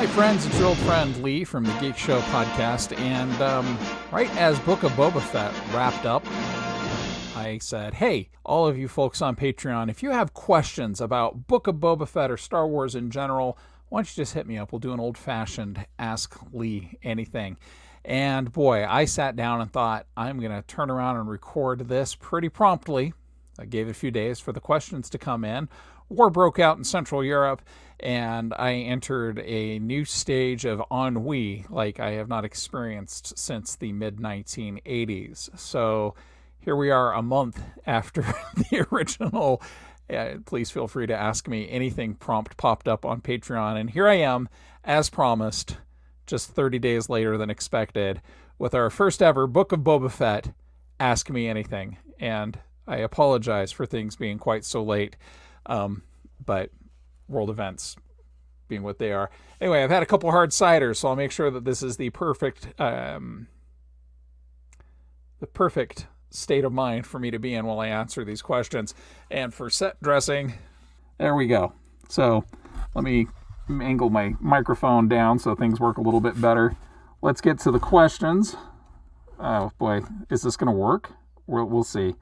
Hi friends, it's your old friend Lee from the Geekshow Podcast, and right as Book of Boba Fett wrapped up, I said, hey, all of you folks on Patreon, if you have questions about Book of Boba Fett or Star Wars in general, why don't you just hit me up? We'll do an old-fashioned Ask Lee Anything. And boy, I sat down and thought, I'm going to turn around and record this pretty promptly. I gave it a few days for the questions to come in. War broke out in Central Europe, and I entered a new stage of ennui like I have not experienced since the mid-1980s. So here we are a month after the original. Please feel free to ask me anything prompt popped up on Patreon. And here I am, as promised, just 30 days later than expected, with our first ever Book of Boba Fett, Ask Me Anything. And I apologize for things being quite so late. But world events being what they are. Anyway, I've had a couple hard ciders, so I'll make sure that this is the perfect state of mind for me to be in while I answer these questions. And for set dressing, there we go. So let me angle my microphone down so things work a little bit better. Let's get to the questions. Oh boy, is this going to work? We'll see.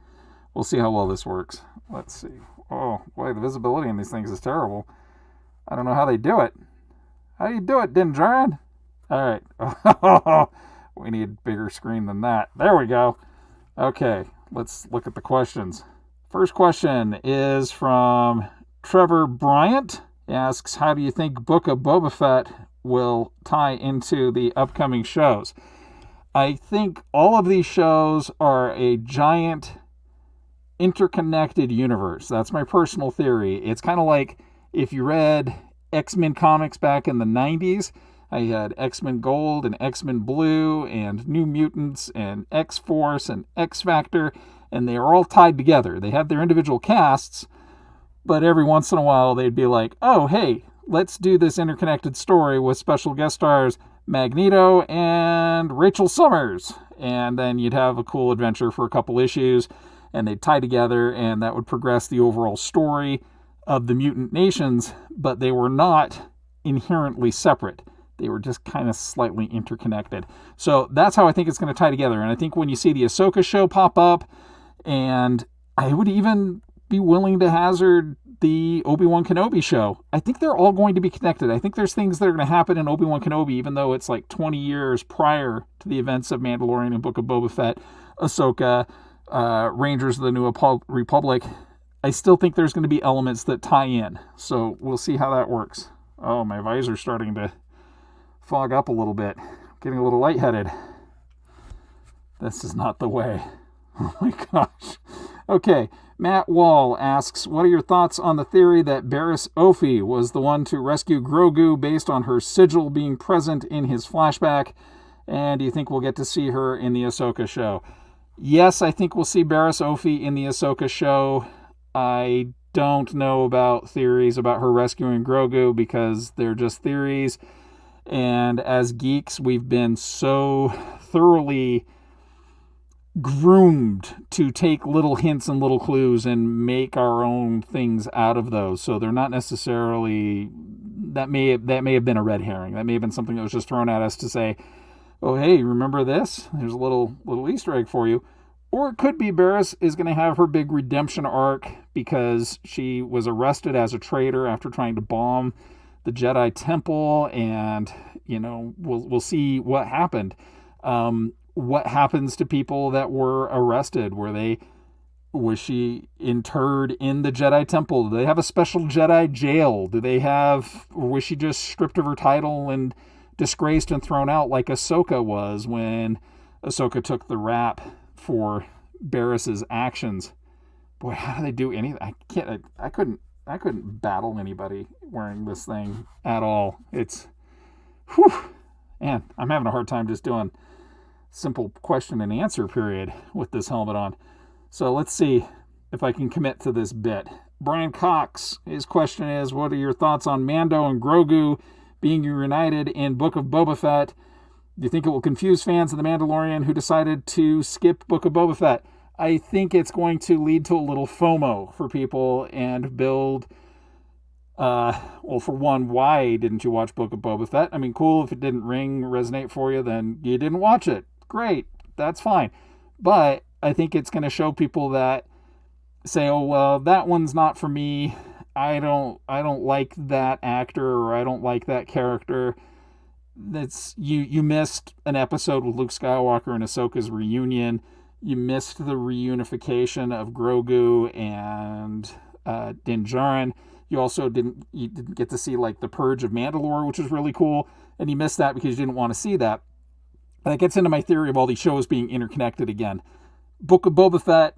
We'll see how well this works. Let's see. Oh, boy, the visibility in these things is terrible. I don't know how they do it. How do you do it, Dindran? All right. We need a bigger screen than that. There we go. Okay, let's look at the questions. First question is from Trevor Bryant. He asks, how do you think Book of Boba Fett will tie into the upcoming shows? I think all of these shows are a giant interconnected universe. That's my personal theory. It's kind of like if you read X-Men comics back in the 90s. I had X-Men Gold and X-Men Blue and New Mutants and X-Force and X-Factor, and they are all tied together. They have their individual casts, but every once in a while they'd be like, oh, hey, let's do this interconnected story with special guest stars Magneto and Rachel Summers. And then you'd have a cool adventure for a couple issues, and they'd tie together, and that would progress the overall story of the mutant nations, but they were not inherently separate. They were just kind of slightly interconnected. So that's how I think it's going to tie together. And I think when you see the Ahsoka show pop up, and I would even be willing to hazard the Obi-Wan Kenobi show, I think they're all going to be connected. I think there's things that are going to happen in Obi-Wan Kenobi, even though it's like 20 years prior to the events of Mandalorian and Book of Boba Fett, Ahsoka, Rangers of the New Republic. I still think there's going to be elements that tie in. So we'll see how that works. Oh, my visor's starting to fog up a little bit. Getting a little lightheaded. This is not the way. Oh my gosh. Okay, Matt Wall asks, what are your thoughts on the theory that Barriss Offee was the one to rescue Grogu based on her sigil being present in his flashback? And do you think we'll get to see her in the Ahsoka show? Yes, I think we'll see Barriss Offee in the Ahsoka show. I don't know about theories about her rescuing Grogu because they're just theories. And as geeks, we've been so thoroughly groomed to take little hints and little clues and make our own things out of those. So they're not necessarily, that may have been a red herring. That may have been something that was just thrown at us to say, oh, hey, remember this? There's a little Easter egg for you. Or it could be Barriss is going to have her big redemption arc because she was arrested as a traitor after trying to bomb the Jedi Temple, and, you know, we'll see what happened. What happens to people that were arrested? Was she interred in the Jedi Temple? Do they have a special Jedi jail? Was she just stripped of her title and disgraced and thrown out like Ahsoka was when Ahsoka took the rap for Barriss's actions? Boy, how do they do anything? I couldn't battle anybody wearing this thing at all. It's, whew, man, I'm having a hard time just doing simple question and answer period with this helmet on. So let's see if I can commit to this bit. Brian Cox, his question is, what are your thoughts on Mando and Grogu being reunited in Book of Boba Fett? Do you think it will confuse fans of The Mandalorian who decided to skip Book of Boba Fett? I think it's going to lead to a little FOMO for people and build Well, for one, why didn't you watch Book of Boba Fett? I mean, cool, if it didn't resonate for you, then you didn't watch it. Great, that's fine. But I think it's going to show people that say, oh, well, that one's not for me. I don't like that actor, or I don't like that character. That's you missed an episode with Luke Skywalker and Ahsoka's reunion. You missed the reunification of Grogu and Din Djarin. You also didn't get to see like the Purge of Mandalore, which was really cool, and you missed that because you didn't want to see that. And that gets into my theory of all these shows being interconnected again. Book of Boba Fett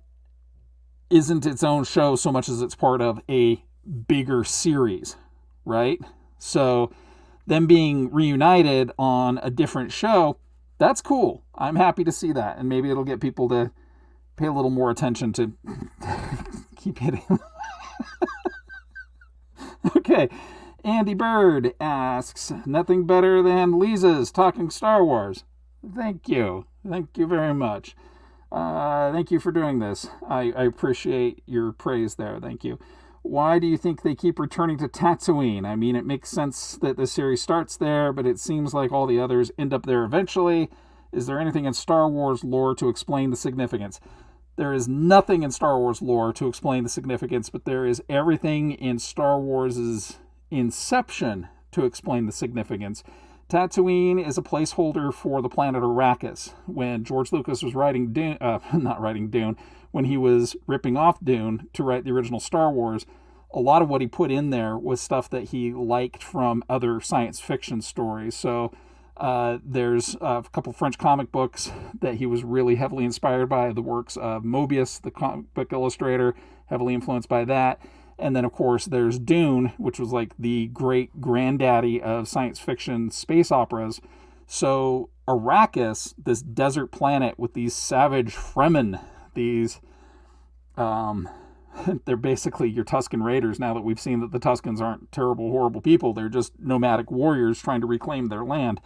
isn't its own show so much as it's part of a bigger series, right? So them being reunited on a different show, that's cool. I'm happy to see that, and maybe it'll get people to pay a little more attention to keep hitting. Okay, Andy Bird asks, nothing better than Lisa's talking Star Wars. Thank you very much. Thank you for doing this. I appreciate your praise there. Thank you. Why do you think they keep returning to Tatooine? I mean, it makes sense that the series starts there, but it seems like all the others end up there eventually. Is there anything in Star Wars lore to explain the significance? There is nothing in Star Wars lore to explain the significance, but there is everything in Star Wars' inception to explain the significance. Tatooine is a placeholder for the planet Arrakis. When George Lucas was writing Dune, when he was ripping off Dune to write the original Star Wars, a lot of what he put in there was stuff that he liked from other science fiction stories. So there's a couple French comic books that he was really heavily inspired by, the works of Mobius, the comic book illustrator, heavily influenced by that. And then, of course, there's Dune, which was like the great granddaddy of science fiction space operas. So Arrakis, this desert planet with these savage Fremen, these, they're basically your Tusken Raiders now that we've seen that the Tuskens aren't terrible, horrible people. They're just nomadic warriors trying to reclaim their land.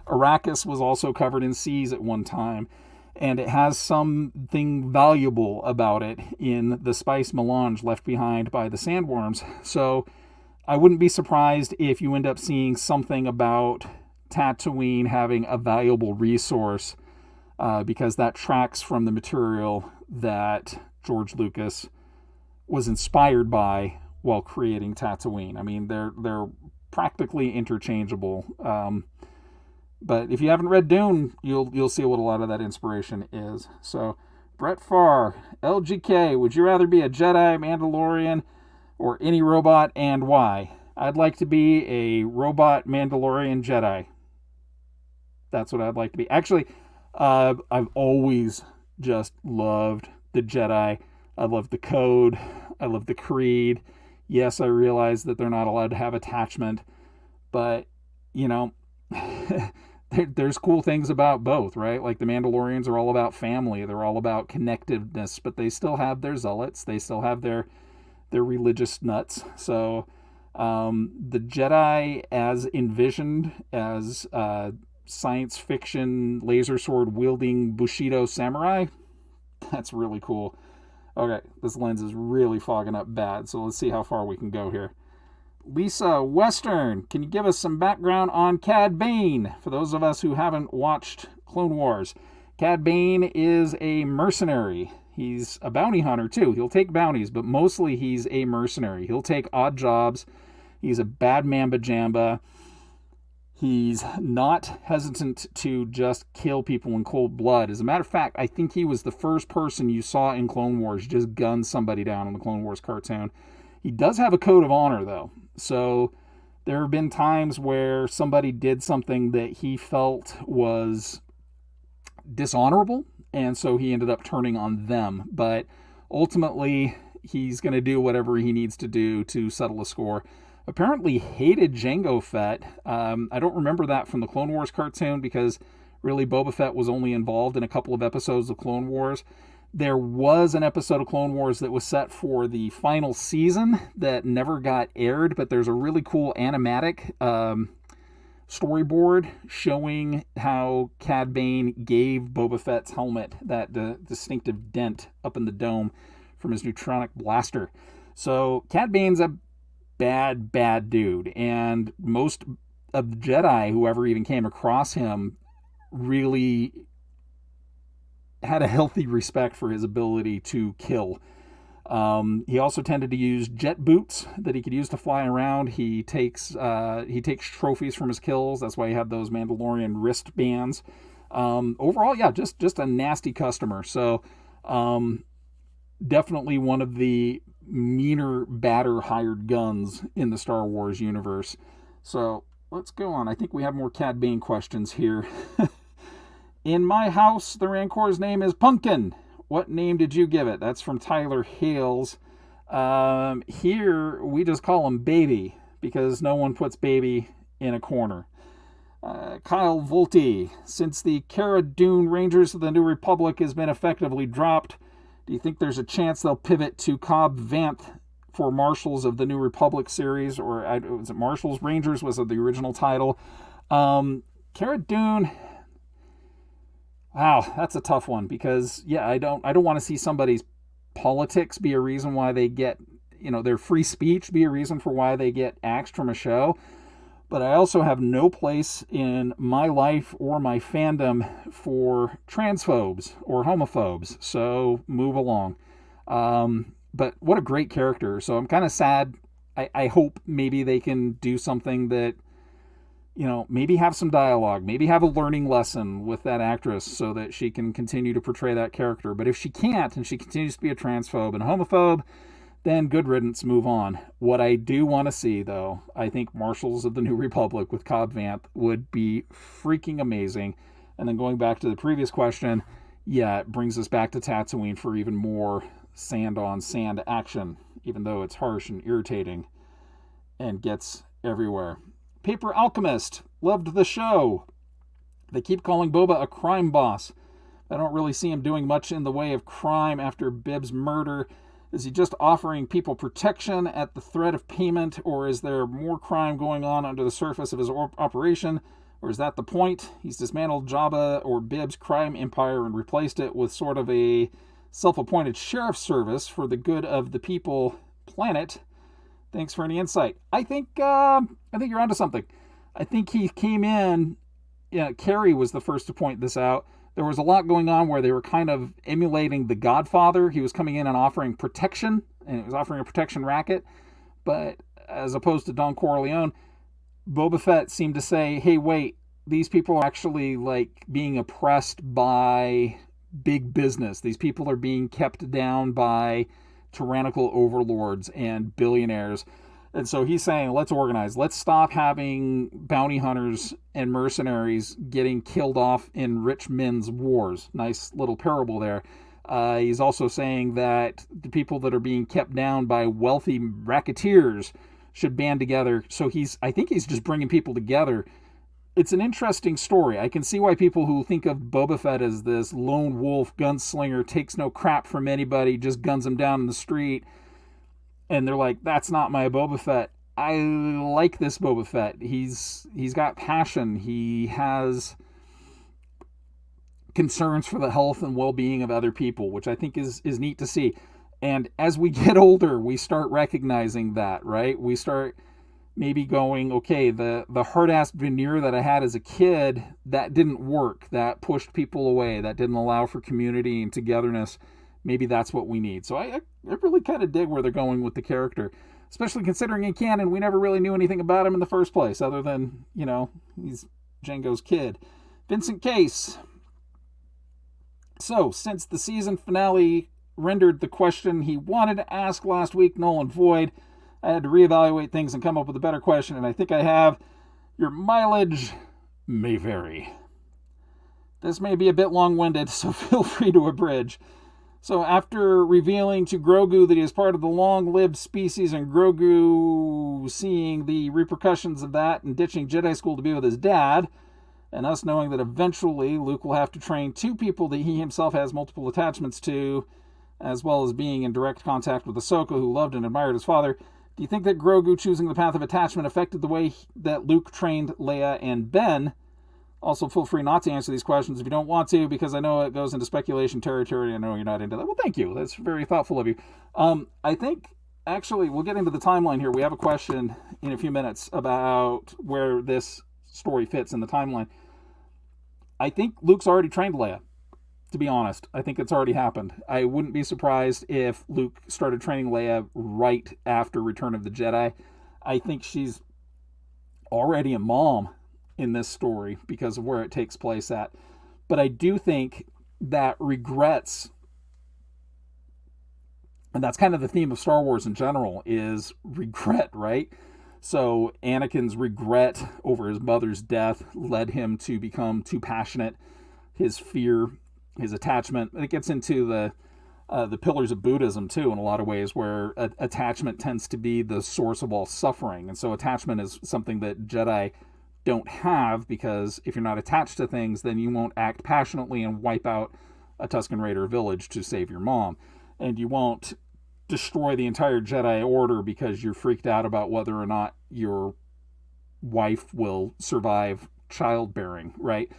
Arrakis was also covered in seas at one time, and it has something valuable about it in the spice melange left behind by the sandworms. So I wouldn't be surprised if you end up seeing something about Tatooine having a valuable resource, because that tracks from the material that George Lucas was inspired by while creating Tatooine. I mean, they're practically interchangeable. But if you haven't read Dune, you'll see what a lot of that inspiration is. So, Brett Farr, LGK, would you rather be a Jedi, Mandalorian, or any robot, and why? I'd like to be a robot Mandalorian Jedi. That's what I'd like to be. Actually, I've always just loved the Jedi. I love the code. I love the creed. Yes, I realize that they're not allowed to have attachment, but, you know, there's cool things about both, right? Like the Mandalorians are all about family. They're all about connectiveness, but they still have their zealots. They still have their religious nuts. So the Jedi as envisioned as science fiction laser sword wielding Bushido samurai, that's really cool. Okay, this lens is really fogging up bad, so let's see how far we can go here. Lisa Western, can you give us some background on Cad Bane? For those of us who haven't watched Clone Wars, Cad Bane is a mercenary. He's a bounty hunter too. He'll take bounties, but mostly he's a mercenary. He'll take odd jobs. He's a bad mamba jamba. He's not hesitant to just kill people in cold blood. As a matter of fact, I think he was the first person you saw in Clone Wars just gun somebody down in the Clone Wars cartoon. He does have a code of honor, though. So there have been times where somebody did something that he felt was dishonorable, and so he ended up turning on them. But ultimately, he's going to do whatever he needs to do to settle a score. Apparently hated Jango Fett. I don't remember that from the Clone Wars cartoon because really Boba Fett was only involved in a couple of episodes of Clone Wars. There was an episode of Clone Wars that was set for the final season that never got aired, but there's a really cool animatic storyboard showing how Cad Bane gave Boba Fett's helmet that distinctive dent up in the dome from his neutronic blaster. So Cad Bane's a bad dude. And most of the Jedi, whoever even came across him, really had a healthy respect for his ability to kill. He also tended to use jet boots that he could use to fly around. He takes trophies from his kills. That's why he had those Mandalorian wristbands. Overall, yeah, just a nasty customer. So definitely one of the meaner, badder hired guns in the Star Wars universe. So let's go on. I think we have more Cad Bane questions here. In my house, the Rancor's name is Pumpkin. What name did you give it? That's from Tyler Hales. Here, we just call him Baby, because no one puts Baby in a corner. Kyle Volte. Since the Cara Dune Rangers of the New Republic has been effectively dropped, do you think there's a chance they'll pivot to Cobb Vanth for Marshals of the New Republic series? Or was it Marshals? Rangers was the original title. Cara Dune... Wow, that's a tough one, because I don't want to see somebody's politics be a reason why they get, their free speech be a reason for why they get axed from a show. But I also have no place in my life or my fandom for transphobes or homophobes. So move along. But what a great character. So I'm kind of sad. I hope maybe they can do something that, maybe have some dialogue, maybe have a learning lesson with that actress so that she can continue to portray that character. But if she can't, and she continues to be a transphobe and a homophobe, then good riddance, move on. What I do want to see, though, I think Marshals of the New Republic with Cobb Vanth would be freaking amazing. And then going back to the previous question, it brings us back to Tatooine for even more sand-on-sand action, even though it's harsh and irritating and gets everywhere. Paper Alchemist, loved the show. They keep calling Boba a crime boss. I don't really see him doing much in the way of crime after Bib's murder. Is he just offering people protection at the threat of payment, or is there more crime going on under the surface of his operation? Or is that the point? He's dismantled Jabba or Bib's crime empire and replaced it with sort of a self-appointed sheriff's service for the good of the people planet. Thanks for any insight. I think you're onto something. I think he came in. Carrie was the first to point this out. There was a lot going on where they were kind of emulating The Godfather. He was coming in and offering protection, and it was offering a protection racket. But as opposed to Don Corleone, Boba Fett seemed to say, "Hey, wait, these people are actually being oppressed by big business. These people are being kept down by tyrannical overlords and billionaires." And so he's saying, let's organize. Let's stop having bounty hunters and mercenaries getting killed off in rich men's wars. Nice little parable there. He's also saying that the people that are being kept down by wealthy racketeers should band together. So I think he's just bringing people together. It's an interesting story. I can see why people who think of Boba Fett as this lone wolf gunslinger, takes no crap from anybody, just guns them down in the street, and they're like, that's not my Boba Fett. I like this Boba Fett. He's got passion. He has concerns for the health and well-being of other people, which I think is neat to see. And as we get older, we start recognizing that, right? We start maybe going, okay, the hard-ass veneer that I had as a kid, that didn't work. That pushed people away. That didn't allow for community and togetherness. Maybe that's what we need. So I really kind of dig where they're going with the character, especially considering in canon we never really knew anything about him in the first place, other than, he's Jango's kid. Vincent Case. So, since the season finale rendered the question he wanted to ask last week null and void, I had to reevaluate things and come up with a better question, and I think I have. Your mileage may vary. This may be a bit long-winded, so feel free to abridge. So after revealing to Grogu that he is part of the long-lived species, and Grogu seeing the repercussions of that and ditching Jedi school to be with his dad, and us knowing that eventually Luke will have to train two people that he himself has multiple attachments to, as well as being in direct contact with Ahsoka, who loved and admired his father, do you think that Grogu choosing the path of attachment affected the way that Luke trained Leia and Ben? Also, feel free not to answer these questions if you don't want to, because I know it goes into speculation territory. I know you're not into that. Well, thank you. That's very thoughtful of you. I think actually, we'll get into the timeline here. We have a question in a few minutes about where this story fits in the timeline. I think Luke's already trained Leia, to be honest. I think it's already happened. I wouldn't be surprised if Luke started training Leia right after Return of the Jedi. I think she's already a mom in this story because of where it takes place at. But I do think that regrets, and that's kind of the theme of Star Wars in general, is regret, right? So Anakin's regret over his mother's death led him to become too passionate. His fear, his attachment, and it gets into the pillars of Buddhism too, in a lot of ways, where attachment tends to be the source of all suffering. And so attachment is something that Jedi don't have, because if you're not attached to things, then you won't act passionately and wipe out a Tusken Raider village to save your mom. And you won't destroy the entire Jedi Order because you're freaked out about whether or not your wife will survive childbearing, right?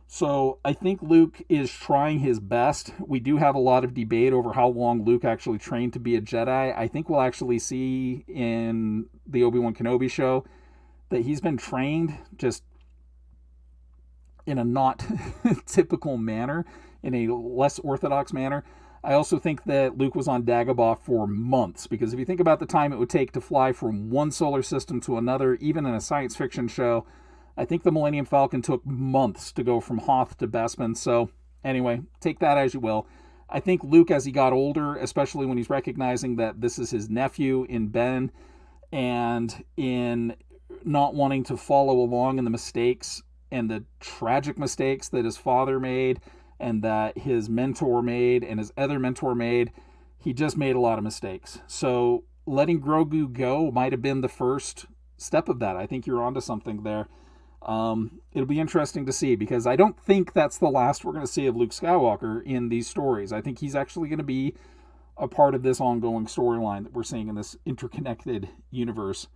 So I think Luke is trying his best. We do have a lot of debate over how long Luke actually trained to be a Jedi. I think we'll actually see in the Obi-Wan Kenobi show that he's been trained just in a not typical manner, in a less orthodox manner. I also think that Luke was on Dagobah for months, because if you think about the time it would take to fly from one solar system to another, even in a science fiction show, I think the Millennium Falcon took months to go from Hoth to Bespin. So anyway, take that as you will. I think Luke, as he got older, especially when he's recognizing that this is his nephew in Ben, and in not wanting to follow along in the mistakes and the tragic mistakes that his father made and that his mentor made and his other mentor made, he just made a lot of mistakes. So letting Grogu go might have been the first step of that. I think you're onto something there. It'll be interesting to see, because I don't think that's the last we're going to see of Luke Skywalker in these stories. I think he's actually going to be a part of this ongoing storyline that we're seeing in this interconnected universe.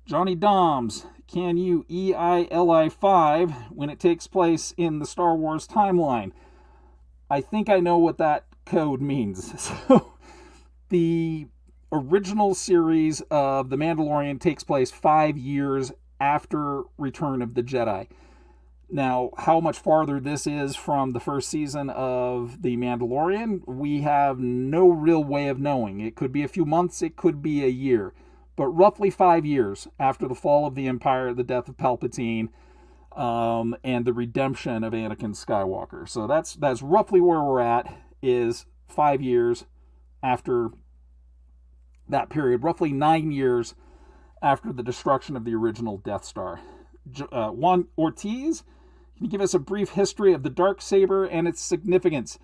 Johnny Doms, can you EILI 5 when it takes place in the Star Wars timeline? I think I know what that code means. So, the original series of The Mandalorian takes place 5 years after Return of the Jedi. Now, how much farther this is from the first season of The Mandalorian, we have no real way of knowing. It could be a few months, it could be a year. But roughly 5 years after the fall of the Empire, the death of Palpatine, and the redemption of Anakin Skywalker. So that's roughly where we're at, is 5 years after that period. Roughly 9 years after the destruction of the original Death Star. Juan Ortiz, can you give us a brief history of the Darksaber and its significance?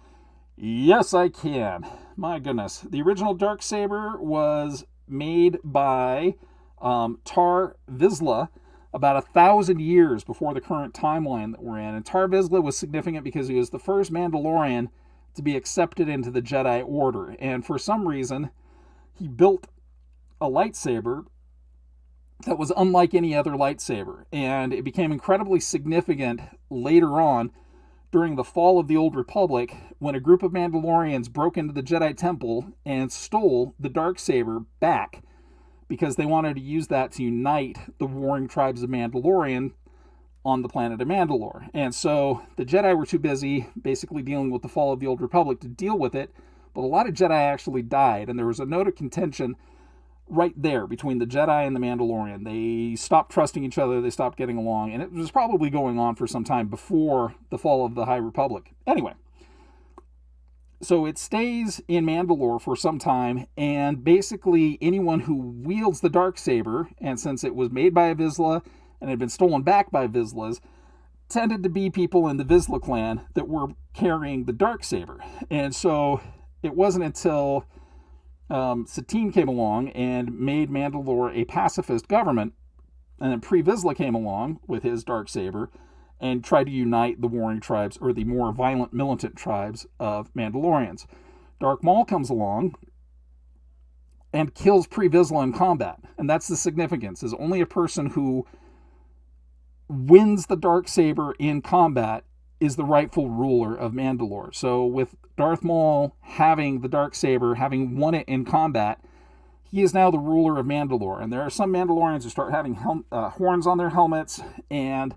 Yes, I can. My goodness. The original Darksaber was made by Tar Vizsla about 1,000 years before the current timeline that we're in. And Tar Vizsla was significant because he was the first Mandalorian to be accepted into the Jedi Order. And for some reason, he built a lightsaber that was unlike any other lightsaber. And it became incredibly significant later on during the fall of the Old Republic, when a group of Mandalorians broke into the Jedi Temple and stole the Darksaber back, because they wanted to use that to unite the warring tribes of Mandalorian on the planet of Mandalore. And so the Jedi were too busy basically dealing with the fall of the Old Republic to deal with it, but a lot of Jedi actually died, and there was a note of contention right there between the Jedi and the Mandalorian. They stopped trusting each other, they stopped getting along, and it was probably going on for some time before the fall of the High Republic. Anyway, so it stays in Mandalore for some time, and basically anyone who wields the Darksaber, and since it was made by a Vizsla and had been stolen back by Vizslas, tended to be people in the Vizsla clan that were carrying the Darksaber. And so it wasn't until Satine came along and made Mandalore a pacifist government, and then Pre Vizsla came along with his Darksaber and tried to unite the warring tribes, or the more violent militant tribes of Mandalorians. Darth Maul comes along and kills Pre Vizsla in combat, and that's the significance, is only a person who wins the Darksaber in combat is the rightful ruler of Mandalore. So with Darth Maul having the Darksaber, having won it in combat, he is now the ruler of Mandalore. And there are some Mandalorians who start having horns on their helmets, and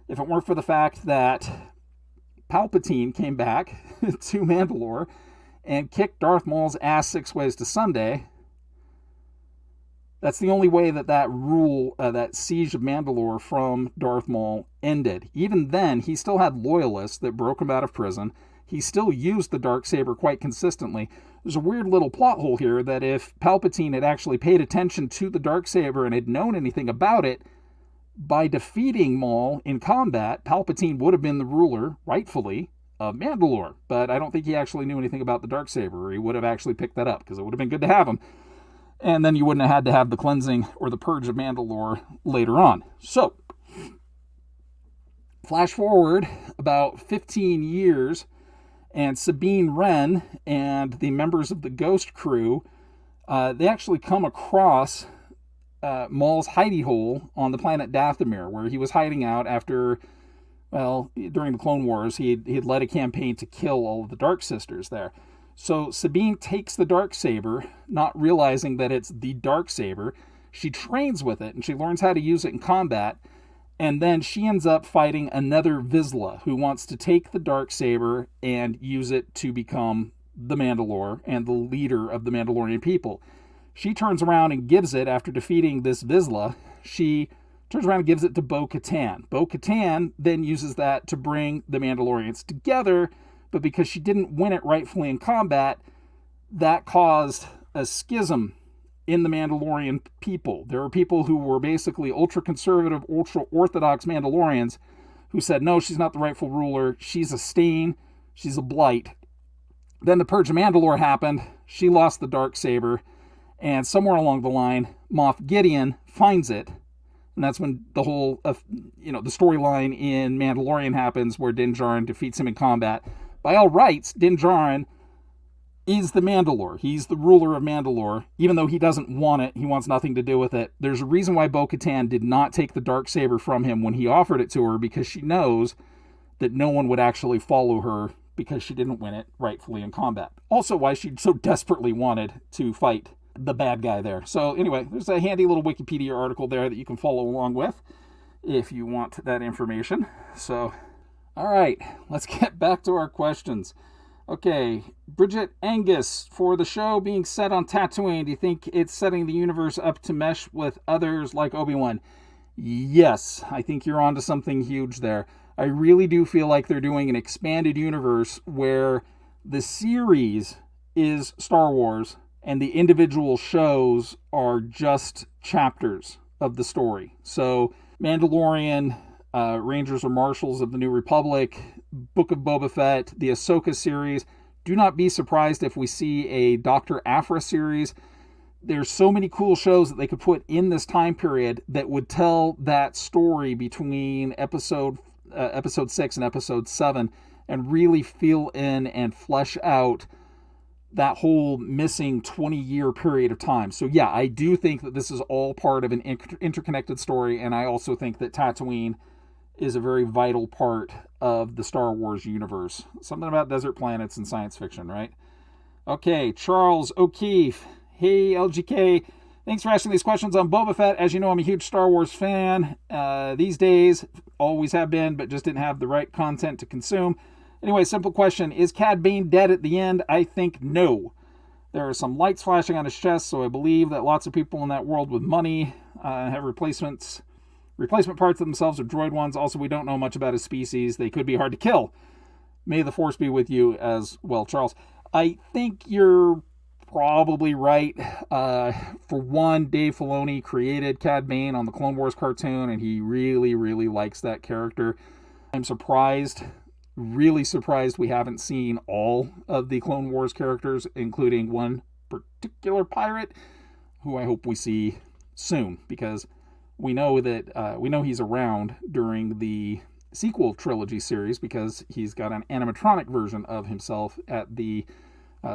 if it weren't for the fact that Palpatine came back to Mandalore and kicked Darth Maul's ass 6 ways to Sunday, that's the only way that that siege of Mandalore from Darth Maul ended. Even then, he still had loyalists that broke him out of prison. He still used the Darksaber quite consistently. There's a weird little plot hole here that if Palpatine had actually paid attention to the Darksaber and had known anything about it, by defeating Maul in combat, Palpatine would have been the ruler, rightfully, of Mandalore. But I don't think he actually knew anything about the Darksaber, or he would have actually picked that up, because it would have been good to have him. And then you wouldn't have had to have the cleansing or the purge of Mandalore later on. So, flash forward about 15 years, and Sabine Wren and the members of the Ghost crew, they actually come across Maul's hidey hole on the planet Dathomir, where he was hiding out after, during the Clone Wars, he had led a campaign to kill all of the Dark Sisters there. So Sabine takes the Darksaber, not realizing that it's the Darksaber. She trains with it, and she learns how to use it in combat, and then she ends up fighting another Vizsla, who wants to take the Darksaber and use it to become the Mandalore and the leader of the Mandalorian people. She turns around and gives it, after defeating this Vizsla, she turns around and gives it to Bo-Katan. Bo-Katan then uses that to bring the Mandalorians together, but because she didn't win it rightfully in combat, that caused a schism in the Mandalorian people. There were people who were basically ultra-conservative, ultra-orthodox Mandalorians who said, no, she's not the rightful ruler, she's a stain, she's a blight. Then the Purge of Mandalore happened, she lost the Darksaber, and somewhere along the line, Moff Gideon finds it. And that's when the whole, the storyline in Mandalorian happens, where Din Djarin defeats him in combat. By all rights, Din Djarin is the Mandalore. He's the ruler of Mandalore. Even though he doesn't want it, he wants nothing to do with it. There's a reason why Bo-Katan did not take the Darksaber from him when he offered it to her, because she knows that no one would actually follow her because she didn't win it rightfully in combat. Also why she so desperately wanted to fight the bad guy there. So anyway, there's a handy little Wikipedia article there that you can follow along with if you want that information. So, all right, let's get back to our questions. Okay, Bridget Angus, for the show being set on Tatooine, do you think it's setting the universe up to mesh with others like Obi-Wan? Yes, I think you're onto something huge there. I really do feel like they're doing an expanded universe where the series is Star Wars and the individual shows are just chapters of the story. So Mandalorian, Rangers or Marshals of the New Republic, Book of Boba Fett, the Ahsoka series. Do not be surprised if we see a Dr. Aphra series. There's so many cool shows that they could put in this time period that would tell that story between episode 6 and episode 7 and really fill in and flesh out that whole missing 20-year period of time. So yeah, I do think that this is all part of an interconnected story, and I also think that Tatooine is a very vital part of the Star Wars universe. Something about desert planets and science fiction, right? Okay, Charles O'Keefe. Hey, LGK. Thanks for asking these questions on Boba Fett. As you know, I'm a huge Star Wars fan. These days, always have been, but just didn't have the right content to consume. Anyway, simple question. Is Cad Bane dead at the end? I think no. There are some lights flashing on his chest, so I believe that lots of people in that world with money have replacement parts of themselves or droid ones. Also, we don't know much about his species. They could be hard to kill. May the Force be with you as well, Charles. I think you're probably right. For one, Dave Filoni created Cad Bane on the Clone Wars cartoon, and he really, really likes that character. I'm really surprised we haven't seen all of the Clone Wars characters, including one particular pirate, who I hope we see soon, because we know he's around during the sequel trilogy series, because he's got an animatronic version of himself at the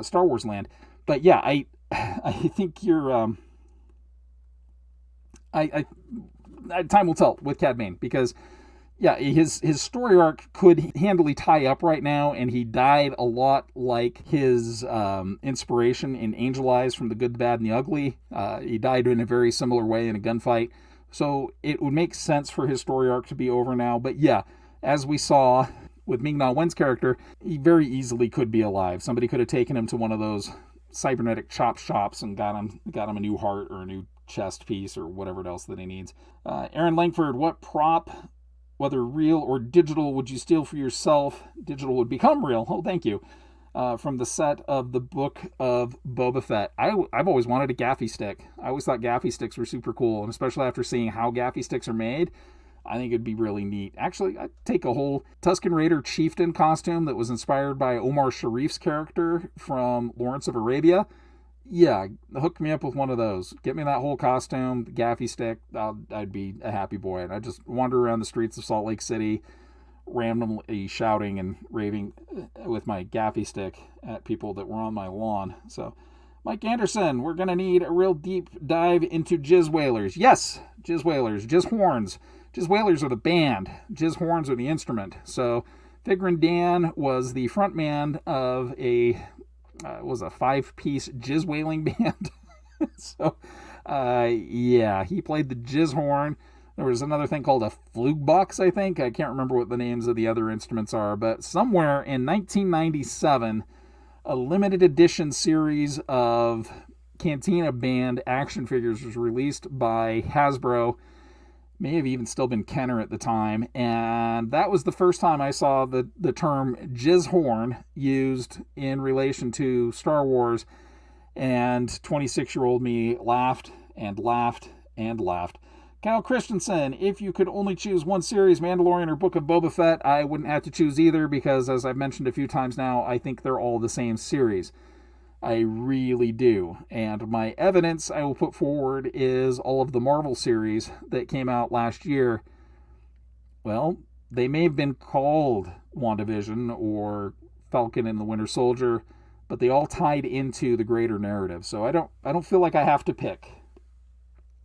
Star Wars land. But yeah, I think you're time will tell with Cad Bane, because yeah, his story arc could handily tie up right now, and he died a lot like his inspiration in Angel Eyes from The Good, the Bad, and the Ugly. He died in a very similar way in a gunfight. So it would make sense for his story arc to be over now. But yeah, as we saw with Ming-Na Wen's character, he very easily could be alive. Somebody could have taken him to one of those cybernetic chop shops and got him a new heart or a new chest piece or whatever else that he needs. Aaron Langford, what prop, whether real or digital, would you steal for yourself? Digital would become real. Oh, thank you. From the set of the Book of Boba Fett. I've always wanted a gaffy stick. I always thought gaffy sticks were super cool, and especially after seeing how gaffy sticks are made, I think it'd be really neat. Actually, I'd take a whole Tusken Raider chieftain costume that was inspired by Omar Sharif's character from Lawrence of Arabia. Yeah, hook me up with one of those. Get me that whole costume, the gaffy stick. I'd be a happy boy. And I'd just wander around the streets of Salt Lake City, randomly shouting and raving with my gaffy stick at people that were on my lawn. So, Mike Anderson, we're going to need a real deep dive into Jizz Whalers. Yes, Jizz Whalers, Jizz Horns. Jizz Whalers are the band. Jizz Horns are the instrument. So, Figrin Dan was the front man of a 5-piece jizz whaling band. So, yeah, he played the jizz horn. There was another thing called a flugebox, I think. I can't remember what the names of the other instruments are, but somewhere in 1997, a limited edition series of Cantina Band action figures was released by Hasbro. May have even still been Kenner at the time, and that was the first time I saw the term jizz horn used in relation to Star Wars, and 26-year-old me laughed and laughed and laughed. Kyle Christensen, if you could only choose one series, Mandalorian or Book of Boba Fett, I wouldn't have to choose either because, as I've mentioned a few times now, I think they're all the same series. I really do. And my evidence I will put forward is all of the Marvel series that came out last year. Well, they may have been called WandaVision or Falcon and the Winter Soldier, but they all tied into the greater narrative. So I don't feel like I have to pick.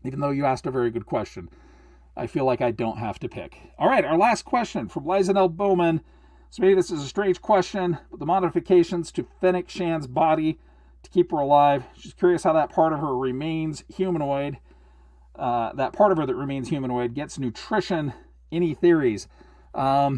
Even though you asked a very good question, I feel like I don't have to pick. All right, our last question from Liza L. Bowman. So maybe this is a strange question, but the modifications to Fennec Shan's body to keep her alive. She's curious how that part of her remains humanoid. That part of her that remains humanoid gets nutrition. Any theories? If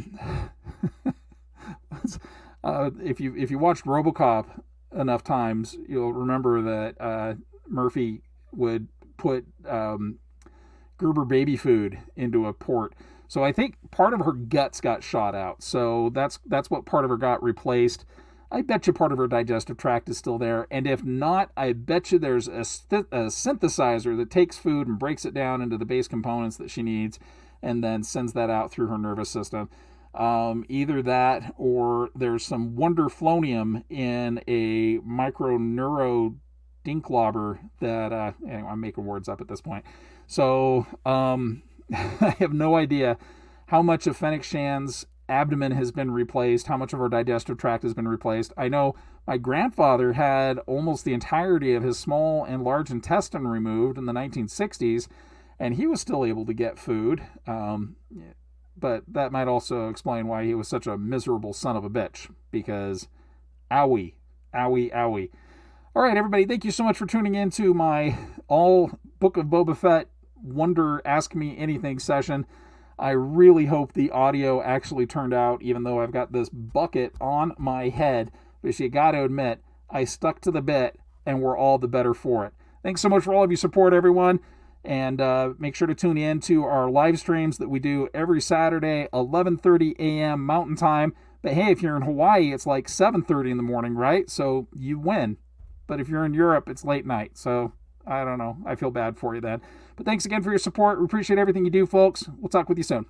you watched RoboCop enough times, you'll remember that Murphy would put Gerber baby food into a port. So I think part of her guts got shot out. So that's what part of her got replaced. I bet you part of her digestive tract is still there. And if not, I bet you there's a synthesizer that takes food and breaks it down into the base components that she needs and then sends that out through her nervous system. Either that or there's some wonderflonium in a microneuro dinklobber that, anyway, I'm making words up at this point. So, I have no idea how much of Fennec Shan's abdomen has been replaced, how much of her digestive tract has been replaced. I know my grandfather had almost the entirety of his small and large intestine removed in the 1960s, and he was still able to get food. But that might also explain why he was such a miserable son of a bitch, because owie, owie, owie. All right, everybody, thank you so much for tuning in to my all Book of Boba Fett Wonder Ask Me Anything session. I really hope the audio actually turned out, even though I've got this bucket on my head. But you got to admit, I stuck to the bit, and we're all the better for it. Thanks so much for all of your support, everyone. And make sure to tune in to our live streams that we do every Saturday, 11:30 a.m. Mountain Time. But hey, if you're in Hawaii, it's like 7:30 in the morning, right? So you win. But if you're in Europe, it's late night. So I don't know. I feel bad for you then. But thanks again for your support. We appreciate everything you do, folks. We'll talk with you soon.